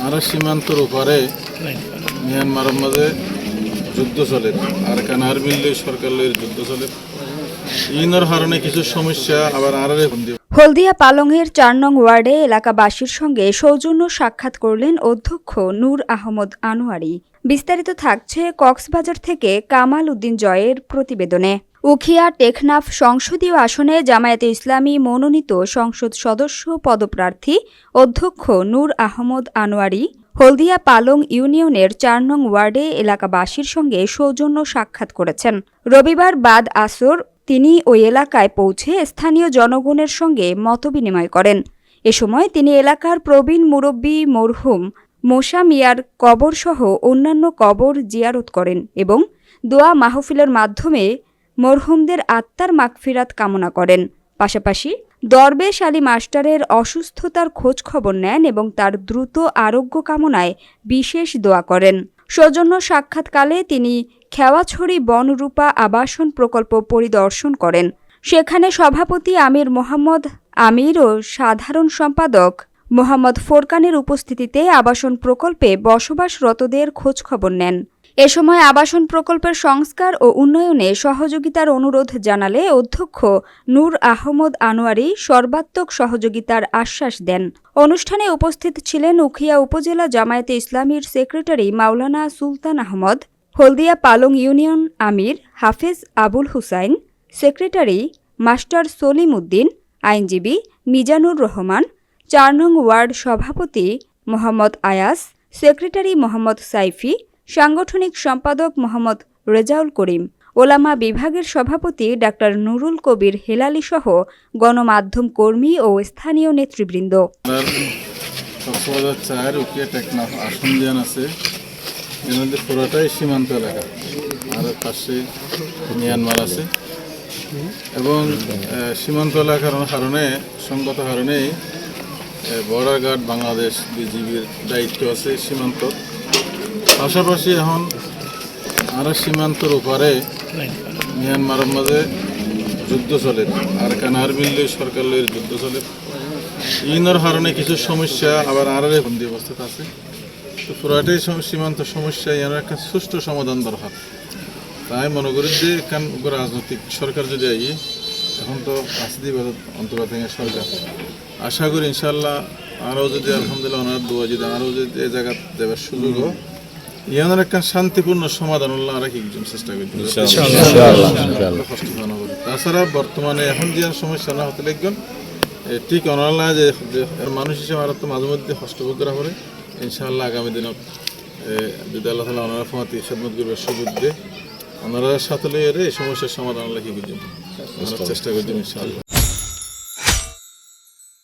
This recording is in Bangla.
আর সীমান্তর উপরে মিয়ানমারের মাঝে যুদ্ধ চলে আর কানার মিললে সরকার লয়ের যুদ্ধ চলে ইনর কারণে কিছু সমস্যা আবার আরারে বন্দি। হলদিয়া পালংয়ের ৪ নং ওয়ার্ডে এলাকাবাসীর সঙ্গে সৌজন্য সাক্ষাৎ করলেন অধ্যক্ষ নূর আহমদ আনোয়ারি। বিস্তারিত থাকছে কক্সবাজার থেকে কামাল উদ্দিন জয়ের প্রতিবেদনে। উখিয়া টেকনাফ সংসদীয় আসনে জামায়াতে ইসলামী মনোনীত সংসদ সদস্য পদপ্রার্থী অধ্যক্ষ নূর আহমদ আনোয়ারি হলদিয়া পালং ইউনিয়নের ৪ নং ওয়ার্ডে এলাকাবাসীর সঙ্গে সৌজন্য সাক্ষাৎ করেছেন। রবিবার বাদ আসর তিনি ওই এলাকায় পৌঁছে স্থানীয় জনগণের সঙ্গে মতবিনিময় করেন। এ সময় তিনি এলাকার প্রবীণ মুরব্বী মরহুম মোসা মিয়ার কবরসহ অন্যান্য কবর জিয়ারত করেন এবং দোয়া মাহফিলের মাধ্যমে মরহুমদের আত্মার মাগফিরাত কামনা করেন। পাশাপাশি দরবেশ আলী মাস্টারের অসুস্থতার খোঁজ খবর নেন এবং তার দ্রুত আরোগ্য কামনায় বিশেষ দোয়া করেন। সৌজন্য সাক্ষাৎকালে তিনি খেওয়াছড়ি বনরূপা আবাসন প্রকল্প পরিদর্শন করেন। সেখানে সভাপতি আমির মোহাম্মদ আমির ও সাধারণ সম্পাদক মোহাম্মদ ফোরকানের উপস্থিতিতে আবাসন প্রকল্পে বসবাসরতদের খোঁজখবর নেন। এ সময় আবাসন প্রকল্পের সংস্কার ও উন্নয়নে সহযোগিতার অনুরোধ জানালে অধ্যক্ষ নূর আহমদ আনোয়ারি সর্বাত্মক সহযোগিতার আশ্বাস দেন। অনুষ্ঠানে উপস্থিত ছিলেন উখিয়া উপজেলা জামায়াতে ইসলামীর সেক্রেটারি মাওলানা সুলতান আহমদ, হলদিয়া পালং ইউনিয়ন আমির হাফেজ আবুল হুসাইন, সেক্রেটারি মাস্টার সলিম উদ্দিন, আইনজীবী মিজানুর রহমান, ৪ নং ওয়ার্ড সভাপতি মোহাম্মদ আয়াস, সেক্রেটারি মোহাম্মদ সাইফি, সাংগঠনিক সম্পাদক মোহাম্মদ রেজাউল করিম, ওলামা বিভাগের সভাপতি ডাক্তার নুরুল কবির হেলালি সহ গণমাধ্যম কর্মী ও স্থানীয় নেতৃবৃন্দ। কক্সবাজার ৪ উকিয়া টেকনাফ আসন যেন আছে এর মধ্যে পুরোটাই সীমান্ত এলাকা, আর পাশে মিয়ানমার আছে এবং সীমান্ত এলাকার কারণে সঙ্গত কারণেই বর্ডার গার্ড বাংলাদেশ বিজিবির দায়িত্ব আছে সীমান্ত। পাশাপাশি এখন আর সীমান্তর উপরে মিয়ানমারের মাঝে যুদ্ধ চলে আর কানার মিললে সরকার লয়ের যুদ্ধ চলে ইনর কারণে কিছু সমস্যা আবার আরারে বন্দি অবস্থাতে আছে। তো পুরাটাই সীমান্ত সমস্যা এর একটা সুষ্ঠু সমাধান দরকার। তাই মনে করি যে কারণ রাজনৈতিক সরকার যদি আই এখন তো আসদি অন্তর্গত সরকার আশা করি ইনশাল্লাহ আরও যদি আলহামদুলিল্লাহ ওনার দোয়া যদি আরও যদি এ জায়গা দেওয়ার সুযোগ হোক ইয়ানোর একটা শান্তিপূর্ণ সমাধান আমরা কি চেষ্টা করি। তাছাড়া বর্তমানে এখন যে সমস্যা না হতে লাগবেন ঠিক অনাল্লাহ যে মানুষ হিসেবে আর তো মাঝে মধ্যে হস্তভোগ করা পড়ে ইনশাআল্লাহ আগামী দিনত যদি আল্লাহ তালা ওনারা ফমাতি খেদমত করবে সুযোগ দিয়ে ওনারা সাথে এই সমস্যার সমাধান কি চেষ্টা করছেন ইনশাআল্লাহ।